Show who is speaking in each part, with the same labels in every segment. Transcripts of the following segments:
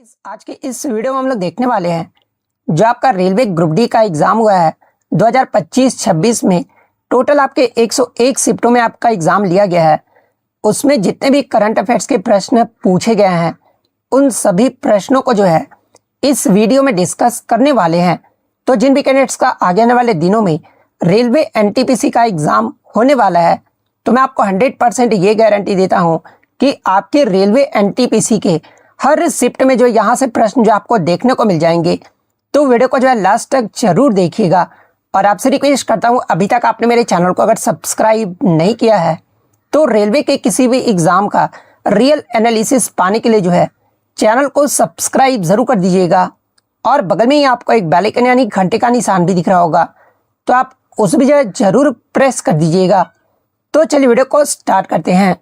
Speaker 1: आज के इस वीडियो में हम लोग देखने वाले हैं जो आपका रेलवे ग्रुप डी का एग्ज़ाम हुआ है 2025-26 में। टोटल आपके 101 शिफ्टों में आपका एग्ज़ाम लिया गया है। उसमें जितने भी करंट अफेयर्स के प्रश्न पूछे गए हैं उन सभी प्रश्नों को जो है इस वीडियो में डिस्कस करने वाले हैं। तो जिन भी कैंडिडेट्स का आगे आने वाले दिनों में रेलवे एनटीपीसी का एग्ज़ाम होने वाला है तो मैं आपको 100% ये गारंटी देता हूँ कि आपके रेलवे एनटीपीसी के हर शिफ्ट में जो यहाँ से प्रश्न जो आपको देखने को मिल जाएंगे। तो वीडियो को जो है लास्ट तक जरूर देखिएगा। और आपसे रिक्वेस्ट करता हूँ, अभी तक आपने मेरे चैनल को अगर सब्सक्राइब नहीं किया है तो रेलवे के किसी भी एग्ज़ाम का रियल एनालिसिस पाने के लिए जो है चैनल को सब्सक्राइब ज़रूर कर दीजिएगा। और बगल में ही आपको एक बेल आइकन यानी घंटे का निशान भी दिख रहा होगा, तो आप उस भी जो है ज़रूर प्रेस कर दीजिएगा। तो चलिए वीडियो को स्टार्ट करते हैं।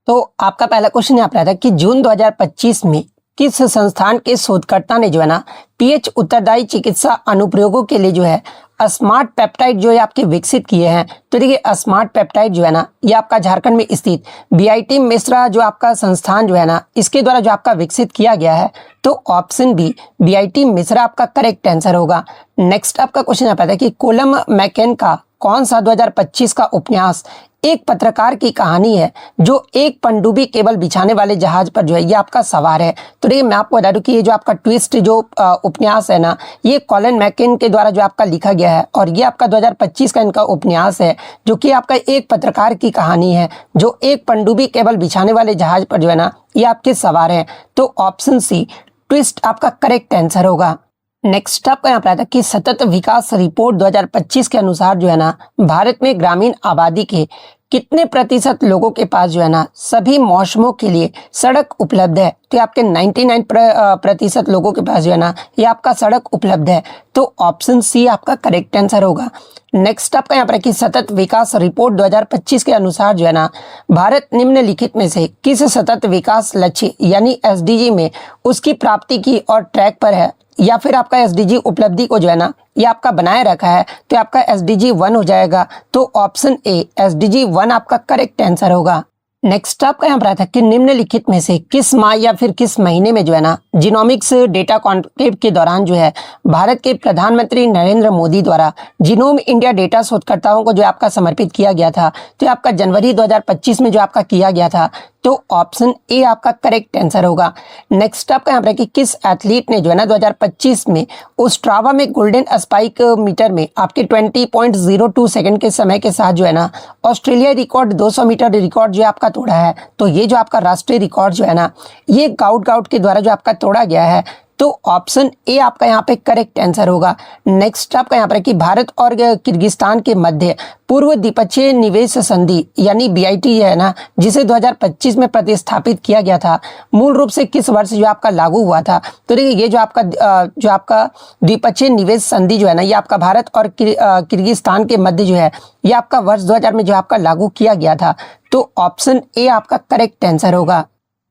Speaker 1: तो आपका पहला क्वेश्चन यहाँ पर आता है कि जून 2025 में किस संस्थान के शोधकर्ता ने जो है ना पीएच उत्तरदायी चिकित्सा अनुप्रयोगों के लिए जो है स्मार्ट पेप्टाइड जो है आपके विकसित किए हैं। तो देखिए स्मार्ट पेप्टाइड जो है ना ये आपका झारखंड में स्थित बीआईटी मिश्रा जो आपका संस्थान जो है ना इसके द्वारा जो आपका विकसित किया गया है। तो ऑप्शन बी बीआईटी मिश्रा आपका करेक्ट आंसर होगा। नेक्स्ट आपका क्वेश्चन आता है कि कोलम मैकेन का कौन सा 2025 का उपन्यास एक पत्रकार की कहानी है जो एक पनडुब्बी केबल बिछाने वाले जहाज पर जो है ये आपका सवार है। तो देखिए मैं आपको बता दूं कि ये जो आपका ट्विस्ट जो उपन्यास है ना ये कॉलिन मैकेन के द्वारा जो आपका लिखा गया है और ये आपका 2025 का इनका उपन्यास है जो कि आपका एक पत्रकार की कहानी है जो एक पनडुब्बी केबल बिछाने वाले जहाज पर जो है ना ये आपके सवार है। तो ऑप्शन सी ट्विस्ट आपका करेक्ट आंसर होगा। नेक्स्ट आपका यहाँ पर आता है कि सतत विकास रिपोर्ट 2025 के अनुसार जो है ना भारत में ग्रामीण आबादी के कितने प्रतिशत लोगों के पास जो है ना सभी मौसमों के लिए सड़क उपलब्ध है। तो आपके 99% लोगों के पास जो है ना ये आपका सड़क उपलब्ध है। तो ऑप्शन सी आपका करेक्ट आंसर होगा। नेक्स्ट आपका यहाँ पर कि सतत विकास रिपोर्ट 2025 के अनुसार जो है ना भारत निम्नलिखित में से किस सतत विकास लक्ष्य यानी एसडीजी में उसकी प्राप्ति की और ट्रैक पर है या फिर आपका एसडीजी उपलब्धि को जो है ना ये आपका बनाए रखा है। तो आपका एसडीजी 1 हो जाएगा। तो ऑप्शन ए एसडीजी 1 आपका करेक्ट आंसर होगा। नेक्स्ट आपका यहाँ पर आता है कि निम्नलिखित में से किस माह या फिर किस महीने में जो है ना जीनोमिक्स डेटा कॉन्क्लेव के दौरान जो है भारत के प्रधानमंत्री नरेंद्र मोदी द्वारा जीनोम इंडिया डेटा शोधकर्ताओं को जो आपका समर्पित किया गया था। तो आपका जनवरी 2025 में जो आपका किया गया था। तो ऑप्शन ए आपका करेक्ट आंसर होगा। नेक्स्ट आपका यहाँ पर कि किस एथलीट ने जो है ना 2025 में ओस्ट्रावा में गोल्डन स्पाइक मीटर में आपके 20.02 सेकंड के समय के साथ जो है ना ऑस्ट्रेलिया रिकॉर्ड 200 मीटर रिकॉर्ड जो आपका तोड़ा है। तो ये जो आपका राष्ट्रीय रिकॉर्ड जो है ना ये गाउट के द्वारा जो आपका तोड़ा गया है। तो ऑप्शन ए आपका यहाँ पे करेक्ट आंसर होगा। नेक्स्ट आपका यहाँ पर कि भारत और किर्गिस्तान के मध्य पूर्व द्विपक्षीय निवेश संधि यानी बीआईटी है ना जिसे 2025 में प्रतिस्थापित किया गया था मूल रूप से किस वर्ष जो आपका लागू हुआ था। तो देखिए ये जो आपका द्विपक्षीय निवेश संधि जो है ना ये आपका भारत और किर्गिस्तान के मध्य जो है ये आपका वर्ष 2000 में जो आपका लागू किया गया था। तो ऑप्शन ए आपका करेक्ट आंसर होगा।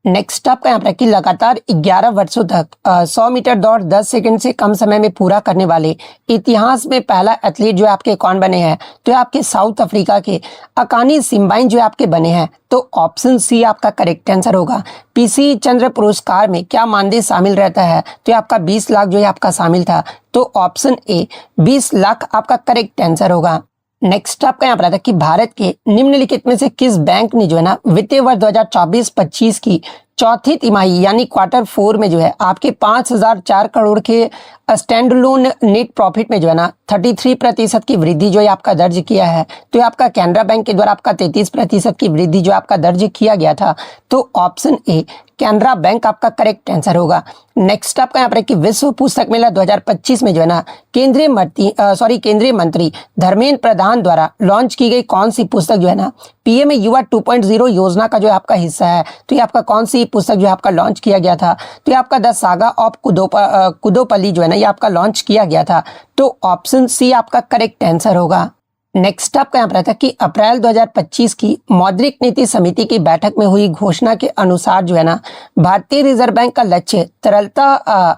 Speaker 1: नेक्स्ट आपका यहाँ पर कि लगातार 11 वर्षों तक 100 मीटर दौड़ 10 सेकंड से कम समय में पूरा करने वाले इतिहास में पहला एथलीट जो आपके कौन बने हैं। तो आपके साउथ अफ्रीका के अकानी सिम्बाइन जो आपके बने हैं। तो ऑप्शन सी आपका करेक्ट आंसर होगा। पीसी चंद्र पुरस्कार में क्या मानदेय शामिल रहता है। तो आपका 20 लाख जो है आपका शामिल था। तो ऑप्शन ए 20 लाख आपका करेक्ट आंसर होगा। नेक्स्ट आपका यहाँ पर आता है कि भारत के निम्नलिखित में से किस बैंक ने जो है ना वित्तीय वर्ष 2024-25 की चौथी तिमाही यानी क्वार्टर 4 में जो है आपके 5004 करोड़ के स्टैंड लोन नेट प्रॉफिट में जो है ना 33% की वृद्धि जो है आपका दर्ज किया है। तो आपका कैनरा बैंक के द्वारा आपका 33% की वृद्धि जो आपका दर्ज किया गया था। तो ऑप्शन ए कैनरा बैंक आपका करेक्ट आंसर होगा। नेक्स्ट आपका यहाँ पर कि विश्व पुस्तक मेला 2025 में जो है ना केंद्रीय मंत्री धर्मेंद्र प्रधान द्वारा लॉन्च की गई कौन सी पुस्तक जो है ना पीएम युवा 2.0 योजना का जो आपका हिस्सा है। तो ये आपका कौन सी पुस्तक जो आपका लॉन्च किया गया था। तो ये आपका द सागा ऑफ कुदोपल्ली जो है ना ये आपका लॉन्च किया गया था। तो ऑप्शन सी आपका करेक्ट आंसर होगा। नेक्स्ट आपका यहाँ पर आता है कि अप्रैल 2025 की मौद्रिक नीति समिति की बैठक में हुई घोषणा के अनुसार जो है ना भारतीय रिजर्व बैंक का लक्ष्य तरलता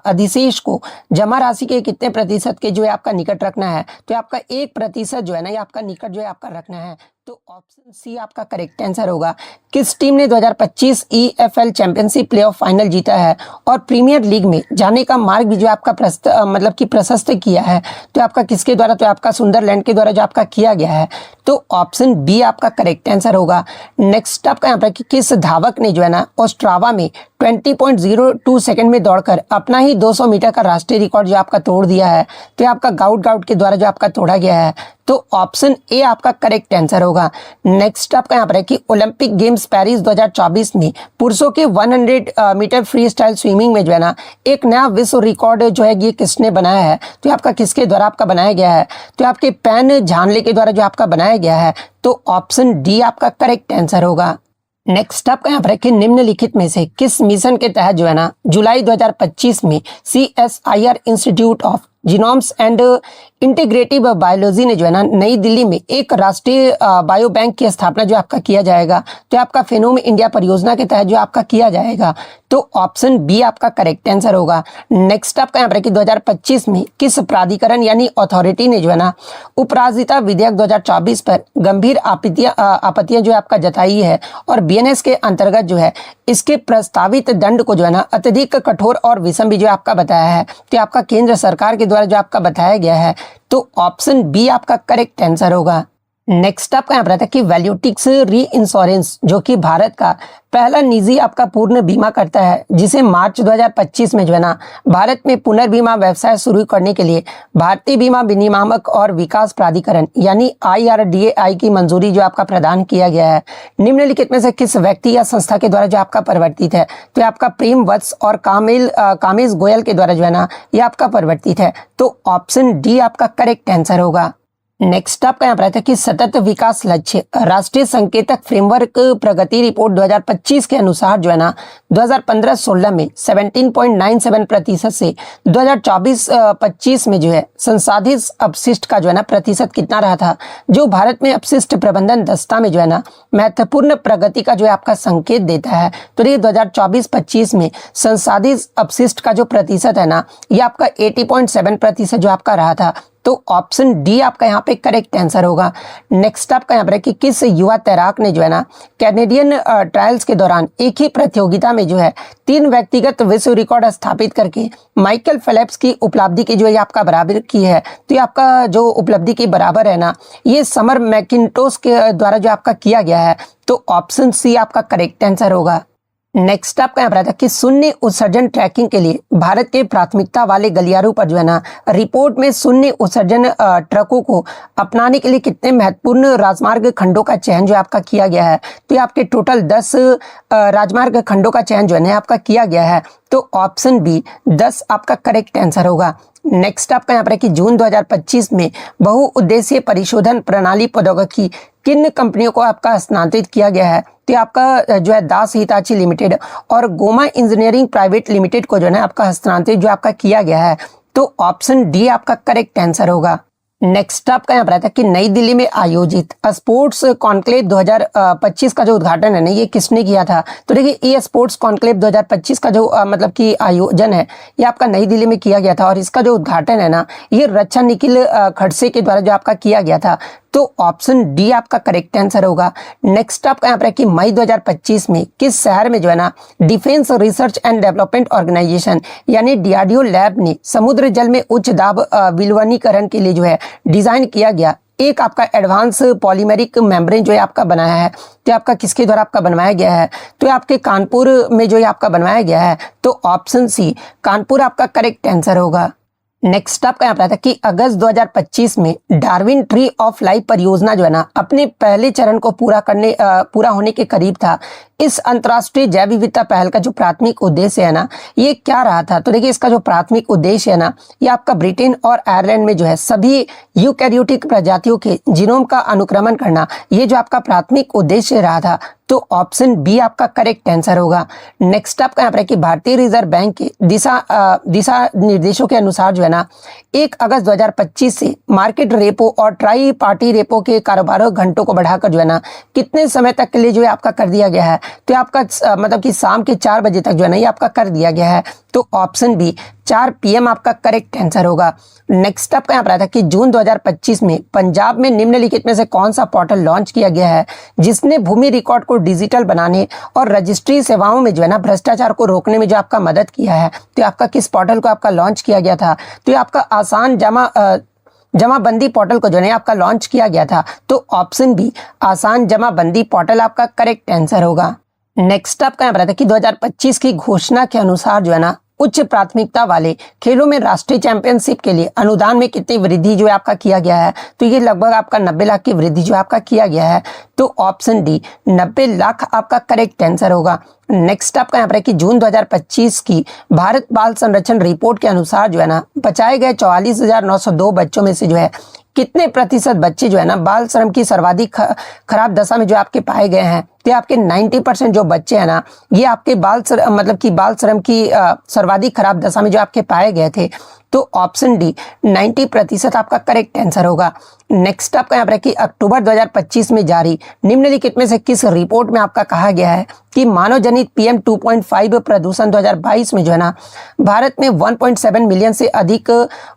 Speaker 1: अधिशेष को जमा राशि के कितने प्रतिशत के जो है आपका निकट रखना है। तो आपका 1% जो है ना ये आपका निकट जो है आपका रखना है। तो ऑप्शन सी आपका करेक्ट आंसर होगा। किस टीम ने 2025 EFL चैंपियनशिप प्लेऑफ फाइनल जीता है और प्रीमियर लीग में जाने का मार्ग भी जो आपका मतलब कि प्रशस्त किया है, तो आपका किसके द्वारा, तो आपका सुंदरलैंड के द्वारा जो आपका किया गया है, तो ऑप्शन बी आपका करेक्ट आंसर होगा। नेक्स्ट आपका यहाँ पर कि किस धावक ने जो है ना ओस्ट्रावा में 20.02 सेकंड में दौड़कर अपना ही 200 मीटर का राष्ट्रीय रिकॉर्ड जो आपका तोड़ दिया है, तो आपका गाउट के द्वारा जो आपका तोड़ा गया है, तो ऑप्शन ए आपका करेक्ट आंसर होगा। नेक्स्ट आपका यहाँ पर है कि ओलंपिक गेम्स पेरिस 2024 में पुरुषों के 100 मीटर फ्री स्टाइल स्विमिंग में जो है ना एक नया विश्व रिकॉर्ड जो है ये किसने बनाया है, तो आपका किसके द्वारा आपका बनाया गया है, तो आपके पैन झानले के द्वारा जो आपका बनाया गया है, तो ऑप्शन डी आपका करेक्ट आंसर होगा। नेक्स्ट आपका यहाँ पर है कि निम्नलिखित में से किस मिशन के तहत जो है ना जुलाई 2025 में CSIR institute of genomes and integrative biology ने जो है ना नई दिल्ली में एक राष्ट्रीय बायो बैंक की स्थापना जो आपका किया जाएगा, तो आपका फेनोम इंडिया परियोजना के तहत जो आपका किया जाएगा, तो ऑप्शन बी आपका करेक्ट आंसर होगा। नेक्स्ट आपका यहाँ पर कि 2025 में किस प्राधिकरण यानी अथॉरिटी ने जो है ना उपराजिता विधेयक 2024 पर गंभीर आपत्तियां जो आपका जताई है और BNS के अंतर्गत जो है इसके प्रस्तावित दंड को जो है ना अत्यधिक कठोर और विषम भी जो आपका बताया है, तो आपका केंद्र सरकार के द्वारा जो आपका बताया गया है, तो ऑप्शन बी आपका करेक्ट आंसर होगा। नेक्स्ट आपका यहाँ पर आता है कि वैल्यूटिक्स री इंश्योरेंस जो कि भारत का पहला निजी आपका पूर्ण बीमा करता है, जिसे मार्च 2025 में जो है ना भारत में पुनर्बीमा व्यवसाय शुरू करने के लिए भारतीय बीमा विनियामक और विकास प्राधिकरण यानी IRDAI की मंजूरी जो आपका प्रदान किया गया है, निम्नलिखित में से किस व्यक्ति या संस्था के द्वारा जो आपका परिवर्तित है, तो आपका प्रेम वत्स और कामेश गोयल के द्वारा जो है ना ये आपका परिवर्तित है, तो ऑप्शन डी आपका करेक्ट आंसर होगा। नेक्स्ट आपका यहाँ पर आता है कि सतत विकास लक्ष्य राष्ट्रीय संकेतक फ्रेमवर्क प्रगति रिपोर्ट 2025 के अनुसार जो है ना 2015-16 में 17.97% से 2024-25 में जो है संसाधित अपशिष्ट का जो है ना प्रतिशत कितना रहा था, जो भारत में अपशिष्ट प्रबंधन दस्ता में जो है ना महत्वपूर्ण प्रगति का जो है आपका संकेत देता है। तो ये 2024-25 में संसाधित अपशिष्ट का जो प्रतिशत है ना ये आपका 80.7% जो आपका रहा था, तो ऑप्शन डी आपका यहाँ पे करेक्ट आंसर होगा। नेक्स्ट आपका यहाँ पर है कि किस युवा तैराक ने जो है ना कैनेडियन ट्रायल्स के दौरान एक ही प्रतियोगिता में जो है 3 व्यक्तिगत विश्व रिकॉर्ड स्थापित करके माइकल फेल्प्स की उपलब्धि की जो है आपका बराबर की है, तो ये आपका जो उपलब्धि के बराबर है ना ये समर मैकिन्टोश के द्वारा जो आपका किया गया है, तो ऑप्शन सी आपका करेक्ट आंसर होगा। नेक्स्ट आपका यहाँ पर आता है कि शून्य उत्सर्जन ट्रैकिंग के लिए भारत के प्राथमिकता वाले गलियारों पर जो है ना रिपोर्ट में शून्य उत्सर्जन ट्रकों को अपनाने के लिए कितने महत्वपूर्ण राजमार्ग खंडों का चयन जो आपका किया गया है, तो ये आपके टोटल 10 राजमार्ग खंडों का चयन जो है आपका किया गया है, तो ऑप्शन बी 10 आपका करेक्ट आंसर होगा। नेक्स्ट आपका यहाँ पर है कि जून 2025 में बहुउद्देशीय परिशोधन प्रणाली प्रौद्योगिकी किन कंपनियों को आपका हस्तांतरित किया गया है, तो आपका जो है दास हिताची लिमिटेड और गोमा इंजीनियरिंग प्राइवेट लिमिटेड को जो है आपका हस्तांतरित जो आपका किया गया है, तो ऑप्शन डी आपका करेक्ट आंसर होगा। नेक्स्ट आपका यहाँ पर आता है कि नई दिल्ली में आयोजित स्पोर्ट्स कॉन्क्लेव 2025 का जो उद्घाटन है ना ये किसने किया था, तो देखिए ये स्पोर्ट्स कॉन्क्लेव 2025 का जो मतलब कि आयोजन है ये आपका नई दिल्ली में किया गया था और इसका जो उद्घाटन है ना ये रक्षा निखिल खड़से के द्वारा जो आपका किया गया था, तो ऑप्शन डी आपका करेक्ट आंसर होगा। नेक्स्ट आपका यहाँ पर है कि मई 2025 में किस शहर में जो है ना defence research and development organisation यानी DRDO लैब ने समुद्र जल में उच्च दाब विलवनीकरण के लिए जो है डिजाइन किया गया एक आपका एडवांस पॉलीमेरिक मेम्ब्रेन जो है आपका बनाया है, तो आपका किसके द्वारा आपका बनवाया गया है, तो आपके कानपुर में जो है आपका बनवाया गया है, तो ऑप्शन सी कानपुर आपका करेक्ट आंसर होगा। नेक्स्ट आपका यहाँ पर आता है कि अगस्त 2025 में डार्विन ट्री ऑफ लाइफ परियोजना जो है ना अपने पहले चरण को पूरा होने के करीब था। इस अंतर्राष्ट्रीय जैव विविधता पहल का जो प्राथमिक उद्देश्य है ना ये क्या रहा था, तो देखिए इसका जो प्राथमिक उद्देश्य है ना ये आपका ब्रिटेन और आयरलैंड में जो है सभी यूकैरियोटिक प्रजातियों के जीनोम का अनुक्रमण करना, ये जो आपका प्राथमिक उद्देश्य रहा था, तो ऑप्शन बी आपका करेक्ट आंसर होगा। नेक्स्ट आपका यहाँ पर कि भारतीय रिजर्व बैंक के दिशा निर्देशों के अनुसार जो है ना 1 अगस्त 2025 से मार्केट रेपो और ट्राई पार्टी रेपो के कारोबार घंटों को बढ़ाकर जो है ना कितने समय तक के लिए जो है आपका कर दिया गया है, तो आपका मतलब कि शाम के 4 बजे तक जो है ना ये आपका कर दिया गया है, तो ऑप्शन बी 4 PM आपका करेक्ट आंसर होगा। नेक्स्ट आपका यहाँ पर आता है कि जून 2025 में पंजाब में निम्नलिखित में से कौन सा पोर्टल लॉन्च किया गया है जिसने भूमि रिकॉर्ड को डिजिटल बनाने और रजिस्ट्री सेवाओं में जो है ना भ्रष्टाचार को रोकने में जो आपका मदद किया है। तो आपका किस पोर्टल को आपका लॉन्च किया गया था? तो ये आपका आसान जमाबंदी पोर्टल को जो है आपका लॉन्च किया गया था। तो ऑप्शन बी आसान जमाबंदी पोर्टल आपका करेक्ट आंसर होगा। नेक्स्ट आपका यहाँ पर आता है कि 2025 की घोषणा के अनुसार जो है ना उच्च प्राथमिकता वाले खेलों में राष्ट्रीय चैंपियनशिप के लिए अनुदान में कितनी वृद्धि जो है आपका किया गया है? तो ये लगभग आपका 90 लाख की वृद्धि जो आपका किया गया है। तो ऑप्शन डी 90 लाख आपका करेक्ट आंसर होगा। नेक्स्ट आपका यहाँ पर है कि जून 2025 की भारत बाल संरक्षण रिपोर्ट के अनुसार जो है ना बचाए गए 44,902 बच्चों में से जो है कितने प्रतिशत बच्चे जो है ना बाल श्रम की सर्वाधिक खराब दशा में जो आपके पाए गए हैं? तो आपके 90% जो बच्चे हैं ना ये आपके बाल श्रम की सर्वाधिक खराब दशा में जो आपके पाए गए थे। तो ऑप्शन डी 90% आपका करेक्ट आंसर होगा। नेक्स्ट आपका यहाँ पर है कि अक्टूबर 2025 में जारी निम्नलिखित में से किस रिपोर्ट में आपका कहा गया है कि मानव जनित PM 2.5 प्रदूषण 2022 में जो है ना भारत में 1.7 मिलियन से अधिक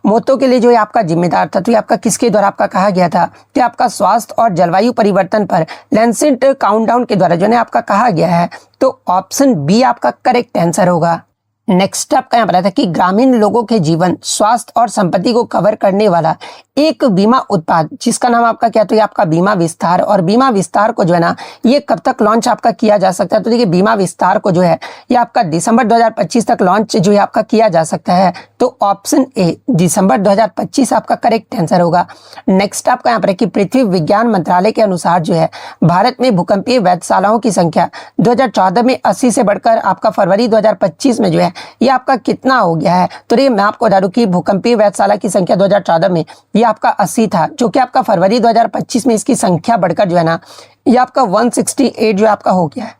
Speaker 1: मौतों के लिए जो है आपका जिम्मेदार था। तो ये आपका किसके द्वारा आपका कहा गया था? तो आपका स्वास्थ्य और जलवायु परिवर्तन पर लैंसेट काउंटडाउन के द्वारा जो है आपका कहा गया है। तो ऑप्शन बी आपका करेक्ट आंसर होगा। नेक्स्ट आपका यहाँ पर आता है कि ग्रामीण लोगों के जीवन, स्वास्थ्य और संपत्ति को कवर करने वाला एक बीमा उत्पाद जिसका नाम आपका क्या? तो ये आपका बीमा विस्तार। और बीमा विस्तार को जो है ना ये कब तक लॉन्च आपका किया जा सकता है? तो देखिए बीमा विस्तार को जो है ये आपका दिसंबर 2025 तक लॉन्च जो है आपका किया जा सकता है। तो ऑप्शन ए दिसंबर 2025 आपका करेक्ट आंसर होगा। नेक्स्ट आपका यहाँ पर है कि पृथ्वी विज्ञान मंत्रालय के अनुसार जो है भारत में भूकंपीय वेधशालाओं की संख्या 2014 में 80 से बढ़कर आपका फरवरी 2025 में जो है ये आपका कितना हो गया है? तो ये मैं आपको बता दूं कि भूकंपीय वेधशाला की संख्या 2014 में ये आपका 80 था, जो कि आपका फरवरी 2025 में इसकी संख्या बढ़कर जो है ना ये आपका 168 जो आपका हो गया है।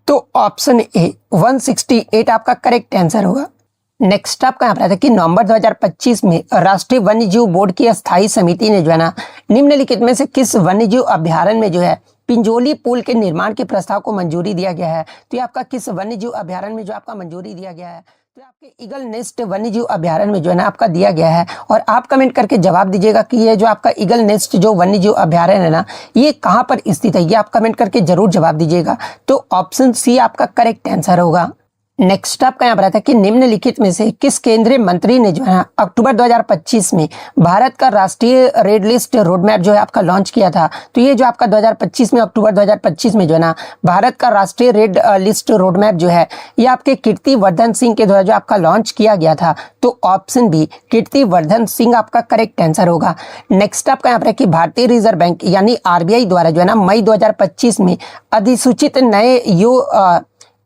Speaker 1: तो ऑप्शन ए 168 आपका करेक्ट आंसर होगा। नेक्स्ट आपका यहाँ पर आता है कि नवंबर 2025 में राष्ट्रीय वन्यजीव बोर्ड की अस्थायी समिति ने जो है ना निम्नलिखित में से किस वन्यजीव अभ्यारण्य में जो है पिंजोली पुल के निर्माण के प्रस्ताव को मंजूरी दिया गया है? तो ये आपका किस वन्यजीव अभ्यारण्य में जो आपका मंजूरी दिया गया है? तो आपके ईगल नेस्ट वन्यजीव अभ्यारण्य में जो है ना आपका दिया गया है। और आप कमेंट करके जवाब दीजिएगा कि ये जो आपका ईगल नेस्ट जो वन्यजीव अभ्यारण्य है ना ये कहाँ पर स्थित है? ये आप कमेंट करके जरूर जवाब दीजिएगा। तो ऑप्शन सी आपका करेक्ट आंसर होगा। नेक्स्ट आपका यहाँ पर आता है कि निम्नलिखित में से किस केंद्रीय मंत्री ने जो है अक्टूबर 2025 में भारत का राष्ट्रीय रेड लिस्ट रोड मैप जो है आपका लॉन्च किया था? तो ये जो आपका 2025 में अक्टूबर 2025 में जो है ना भारत का राष्ट्रीय रेड लिस्ट रोड मैप जो है ये आपके कीर्तिवर्धन सिंह के द्वारा जो आपका लॉन्च किया गया था। तो ऑप्शन बी कीर्तिवर्धन सिंह आपका करेक्ट आंसर होगा। नेक्स्ट आपका यहाँ पर है कि भारतीय रिजर्व बैंक यानी RBI द्वारा जो है ना मई 2025 में अधिसूचित नए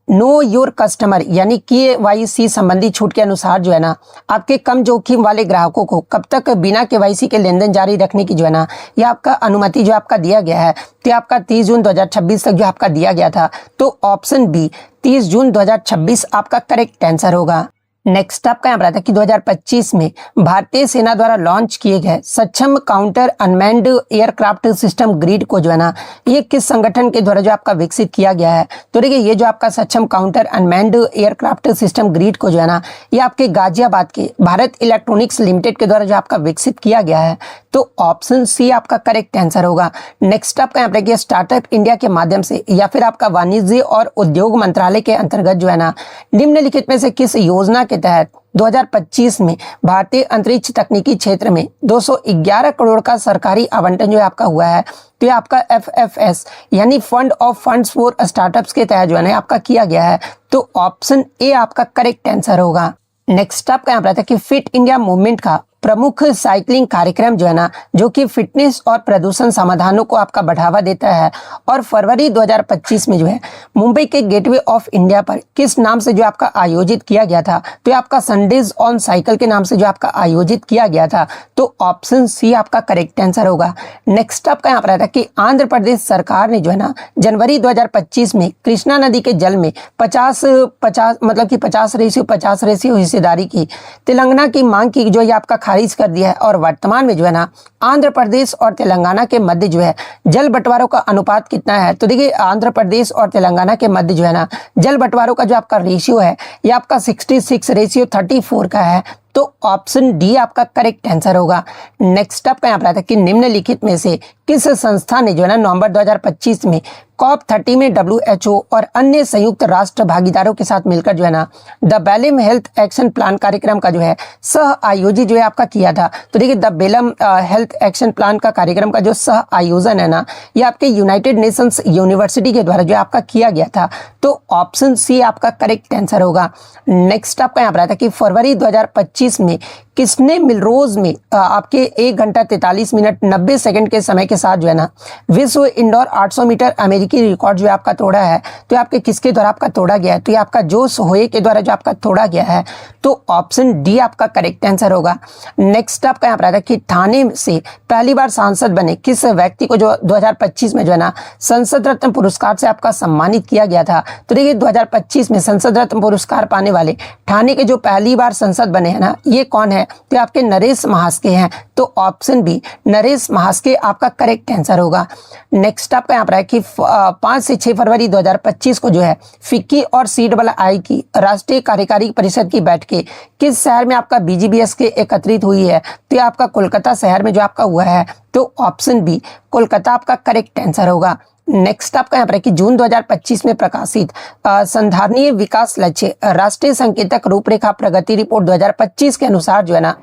Speaker 1: नो योर कस्टमर यानी KYC संबंधी छूट के अनुसार जो है ना आपके कम जोखिम वाले ग्राहकों को कब तक बिना KYC के लेन देन जारी रखने की जो है ना ये आपका अनुमति जो आपका दिया गया है? तो आपका 30 जून 2026 तक जो आपका दिया गया था। तो ऑप्शन बी 30 जून 2026 आपका करेक्ट आंसर होगा। नेक्स्ट आपका यहाँ पर आता है कि 2025 में भारतीय सेना द्वारा लॉन्च किए गए सक्षम counter unmanned aircraft system grid को जो है ना ये किस संगठन के द्वारा जो आपका विकसित किया गया है? तो देखिए ये जो आपका सक्षम counter unmanned aircraft system grid को जो है ना ये आपके गाजियाबाद के भारत इलेक्ट्रॉनिक्स लिमिटेड के द्वारा जो आपका विकसित किया गया है। तो ऑप्शन सी आपका करेक्ट आंसर होगा। नेक्स्ट आपका यहाँ पर स्टार्टअप इंडिया के माध्यम से या फिर आपका वाणिज्य और उद्योग मंत्रालय के अंतर्गत जो है ना निम्नलिखित में से किस योजना के तहत 2025 में भारतीय अंतरिक्ष तकनीकी क्षेत्र में 211 करोड़ का सरकारी आवंटन जो है आपका हुआ है? तो ये आपका FFS यानी fund of funds for startups के तहत जो है ना आपका किया गया है। तो ऑप्शन ए आपका करेक्ट आंसर होगा। नेक्स्ट आपका यहाँ पर आता है कि फिट इंडिया मूवमेंट का प्रमुख साइकिलिंग कार्यक्रम जो है ना जो कि फिटनेस और प्रदूषण समाधानों को आपका बढ़ावा देता है और फरवरी 2025 में जो है मुंबई के गेटवे ऑफ इंडिया पर किस नाम से जो आपका आयोजित किया गया था? तो आपका संडेज ऑन साइकिल के नाम से जो आपका आयोजित किया गया था। तो ऑप्शन सी आपका करेक्ट आंसर होगा। नेक्स्ट आपका यहाँ पर आता है कि आंध्र प्रदेश सरकार ने जो है ना जनवरी 2025 में कृष्णा नदी के जल में 50-50 मतलब कि 50:50 हिस्सेदारी की तेलंगाना की मांग की जो ये आपका खारिज कर दिया है और वर्तमान में जो है ना आंध्र प्रदेश और तेलंगाना के मध्य जो है जल बंटवारों का अनुपात कितना है। तो देखिए आंध्र प्रदेश और तेलंगाना के मध्य जो है ना जल बंटवारों का जो आपका रेशियो है ये आपका 66:34 का है। तो ऑप्शन डी आपका करेक्ट आंसर होगा। नेक्स्ट आपका यहाँ पर आता है कि निम्नलिखित में से किस संस्था ने जो है ना नवंबर 2025 में COP30 में WHO और अन्य संयुक्त राष्ट्र भागीदारों के साथ मिलकर जो है ना the Belum health action plan कार्यक्रम का जो है सह आयोजित जो है आपका किया था। तो देखिए the Belum health action plan का कार्यक्रम का जो सह आयोजन है ना ये आपके यूनाइटेड नेशंस यूनिवर्सिटी के द्वारा जो आपका किया गया था। तो ऑप्शन सी आपका करेक्ट आंसर होगा। नेक्स्ट आपका यहाँ पर आता है कि फरवरी 2025 में किसने मिलरोज में आपके 1 घंटा 43 मिनट 90 सेकंड के समय के साथ जो है ना विश्व इंडोर 800 मीटर अमेरिकी रिकॉर्ड जो आपका तोड़ा है। तो आपके किसके द्वारा आपका तोड़ा गया है। तो ये आपका जोस होए के द्वारा जो आपका तोड़ा गया है। तो ऑप्शन डी आपका करेक्ट आंसर होगा। नेक्स्ट आपका यहाँ पर आता है कि ठाणे से पहली बार सांसद बने किस व्यक्ति को जो 2025 में जो है ना संसद रत्न पुरस्कार से आपका सम्मानित किया गया था। तो देखिए 2025 में संसद रत्न पुरस्कार पाने वाले ठाणे के जो पहली बार संसद बने हैं ना ये कौन है। तो आपके नरेश महास्के हैं। तो ऑप्शन बी नरेश महास्के आपका करेक्ट आंसर होगा। नेक्स्ट आपका यहाँ पर है कि 5 से 6 फरवरी 2025 को जो है फिक्की और CII की राष्ट्रीय कार्यकारी परिषद की बैठकें किस शहर में आपका BGBS के एकत्रित हुई है। तो आपका कोलकाता शहर में जो आपका हुआ है। तो ऑप्शन बी कोलकाता आपका करेक्ट आंसर होगा। नेक्स्ट आपका यहाँ पर है कि जून 2025 में प्रकाशित संधारणीय विकास लक्ष्य राष्ट्रीय संकेतक रूपरेखा प्रगति रिपोर्ट 2025 के अनुसार जो है ना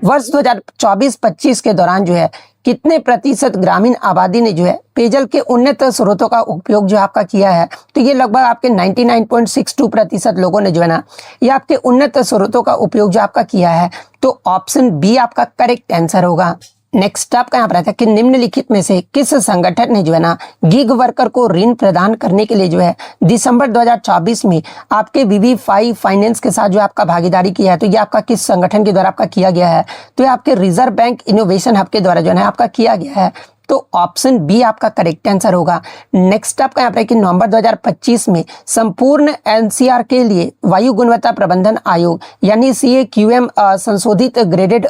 Speaker 1: वर्ष 2024-25 के दौरान जो है कितने प्रतिशत ग्रामीण आबादी ने जो है पेयजल के उन्नत स्रोतों का उपयोग जो आपका किया है। तो ये लगभग आपके 99.62% लोगों ने जो है ना ये आपके उन्नत स्रोतों का उपयोग जो आपका किया है। तो ऑप्शन बी आपका करेक्ट आंसर होगा। नेक्स्ट आपका यहाँ पर आता है कि निम्नलिखित में से किस संगठन ने जो है ना गिग वर्कर को ऋण प्रदान करने के लिए जो है दिसंबर 2024 में आपके VB5 फाइनेंस के साथ जो आपका भागीदारी किया है। तो ये आपका किस संगठन के द्वारा आपका किया गया है। तो ये आपके रिजर्व बैंक इनोवेशन हब के द्वारा जो है आपका किया गया है। तो ऑप्शन बी आपका करेक्ट आंसर होगा। नेक्स्ट आपका यहाँ पर कि नवंबर 2025 में संपूर्ण NCR के लिए वायु गुणवत्ता प्रबंधन आयोग यानी CAQM संशोधित ग्रेडेड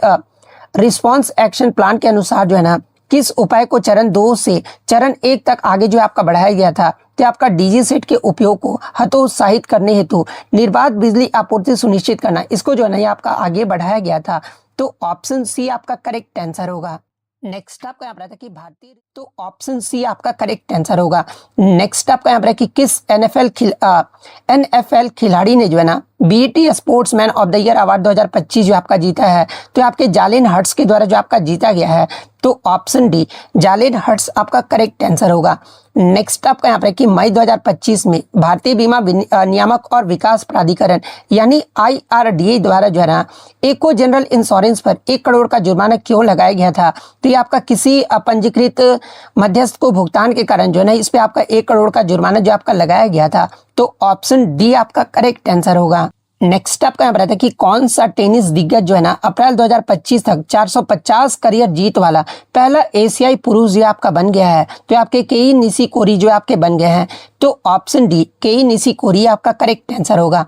Speaker 1: रिस्पॉन्स एक्शन प्लान के अनुसार जो है ना किस उपाय को चरण 2 से चरण 1 तक आगे जो आपका बढ़ाया गया था। तो आपका DG सेट के उपयोग को हतोत्साहित करने हेतु निर्बाध बिजली आपूर्ति सुनिश्चित करना इसको जो है ना ये आपका आगे बढ़ाया गया था। तो ऑप्शन सी आपका करेक्ट आंसर होगा। नेक्स्ट आपका यहाँ पर आता है कि भारतीय तो ऑप्शन सी आपका करेक्ट आंसर होगा। नेक्स्ट आपका यहाँ पर है कि किस NFL खिलाड़ी ने जो है ना BET sportsman of the year award 2025 जो आपका जीता है। तो आपके जालेन हर्ट्स के द्वारा जो आपका जीता गया है। तो ऑप्शन डी जालेन हर्ट्स आपका करेक्ट आंसर होगा। नेक्स्ट आपका यहाँ पर कि मई 2025 में भारतीय बीमा नियामक और विकास प्राधिकरण यानी IRDA द्वारा जो है ना एको जनरल इंश्योरेंस पर 1 करोड़ का जुर्माना क्यों लगाया गया था। तो ये आपका किसी अपंजीकृत मध्यस्थ को भुगतान के कारण जो है ना इस पे आपका 1 करोड़ का जुर्माना जो आपका लगाया गया था। तो ऑप्शन डी आपका करेक्ट आंसर होगा। नेक्स्ट आपका यहाँ पर आता है कि कौन सा टेनिस दिग्गज जो है ना अप्रैल 2025 तक 450 करियर जीत वाला पहला एशियाई पुरुष जो आपका बन गया है। तो आपके केई निशिकोरी जो आपके बन गए हैं। तो ऑप्शन डी केई निशिकोरी आपका करेक्ट आंसर होगा।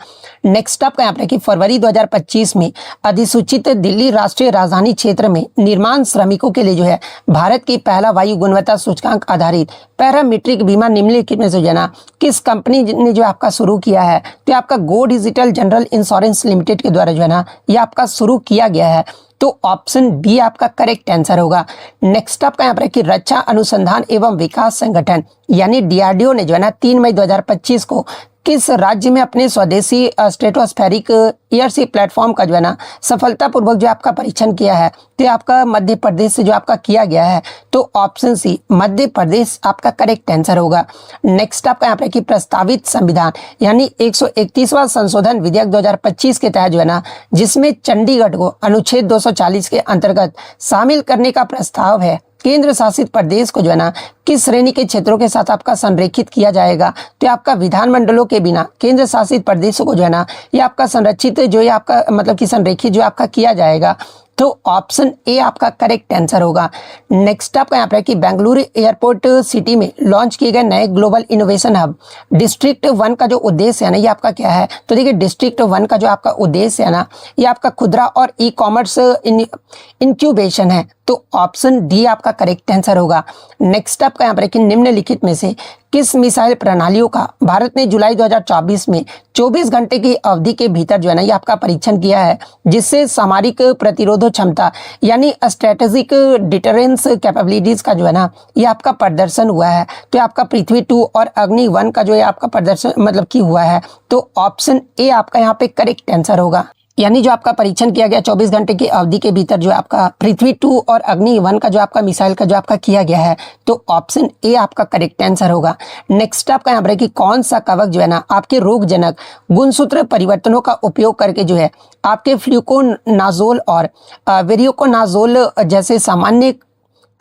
Speaker 1: नेक्स्ट आपका यहाँ पर कि फरवरी 2025 में अधिसूचित दिल्ली राष्ट्रीय राजधानी क्षेत्र में निर्माण श्रमिकों के लिए जो है भारत की पहला वायु गुणवत्ता सूचकांक आधारित पैरामीट्रिक बीमा निम्नलिखित में से जो है ना किस कंपनी ने जो आपका शुरू किया है। तो आपका गो डिजिटल जनरल इंश्योरेंस लिमिटेड के द्वारा जो है ना ये आपका शुरू किया गया है। तो ऑप्शन बी आपका करेक्ट आंसर होगा। नेक्स्ट आपका यहाँ पर कि रक्षा अनुसंधान एवं विकास संगठन यानी DRDO ने जो है ना 3 मई 2025 को किस राज्य में अपने स्वदेशी स्ट्रेटोस्फेरिक एयरशिप प्लेटफॉर्म का जो है ना सफलतापूर्वक जो आपका परीक्षण किया है। तो आपका मध्य प्रदेश से जो आपका किया गया है। तो ऑप्शन सी मध्य प्रदेश आपका करेक्ट आंसर होगा। नेक्स्ट आपका यहाँ पर कि प्रस्तावित संविधान यानी 131वां संशोधन विधेयक 2025 के तहत जो है ना जिसमें चंडीगढ़ को अनुच्छेद 240 के अंतर्गत शामिल करने का प्रस्ताव है केंद्र शासित प्रदेश को जो है ना किस श्रेणी के क्षेत्रों के साथ आपका संरेखित किया जाएगा? तो आपका विधानमंडलों के बिना केंद्र शासित प्रदेशों को जो है ना, ये आपका संरक्षित जो है आपका मतलब कि संरेखित जो आपका किया जाएगा। तो ऑप्शन ए आपका करेक्ट आंसर होगा। नेक्स्ट आपका यहाँ पर है कि बेंगलुरु एयरपोर्ट सिटी में लॉन्च किए गए नए ग्लोबल इनोवेशन हब डिस्ट्रिक्ट 1 का जो उद्देश्य है ना, ये आपका क्या है? तो देखिए डिस्ट्रिक्ट 1 का जो आपका उद्देश्य है ना, ये आपका खुदरा और ई कॉमर्स इंक्यूबेशन है। तो ऑप्शन डी आपका करेक्ट आंसर होगा। नेक्स्ट आपका यहाँ पर है कि निम्नलिखित में से किस मिसाइल प्रणालियों का भारत ने जुलाई 2024 में 24 घंटे की अवधि के भीतर जो है ना, ये आपका परीक्षण किया है, जिससे सामरिक प्रतिरोध क्षमता यानी स्ट्रेटेजिक डिटरेंस कैपेबिलिटीज का जो है ना, ये आपका प्रदर्शन हुआ है। तो आपका पृथ्वी 2 और अग्नि 1 का जो है आपका प्रदर्शन मतलब की हुआ है। तो ऑप्शन ए आपका यहाँ पे करेक्ट आंसर होगा। यानी जो आपका परीक्षण किया गया 24 घंटे की अवधि के भीतर जो आपका पृथ्वी 2 और अग्नि 1 का जो आपका मिसाइल का जो आपका किया गया है, तो ऑप्शन ए आपका करेक्ट आंसर होगा। नेक्स्ट आपका यहाँ पर है कि कौन सा कवक जो है ना, आपके रोगजनक गुणसूत्र परिवर्तनों का उपयोग करके जो है आपके फ्लूकोनाजोल और वेरियोकोनाजोल जैसे सामान्य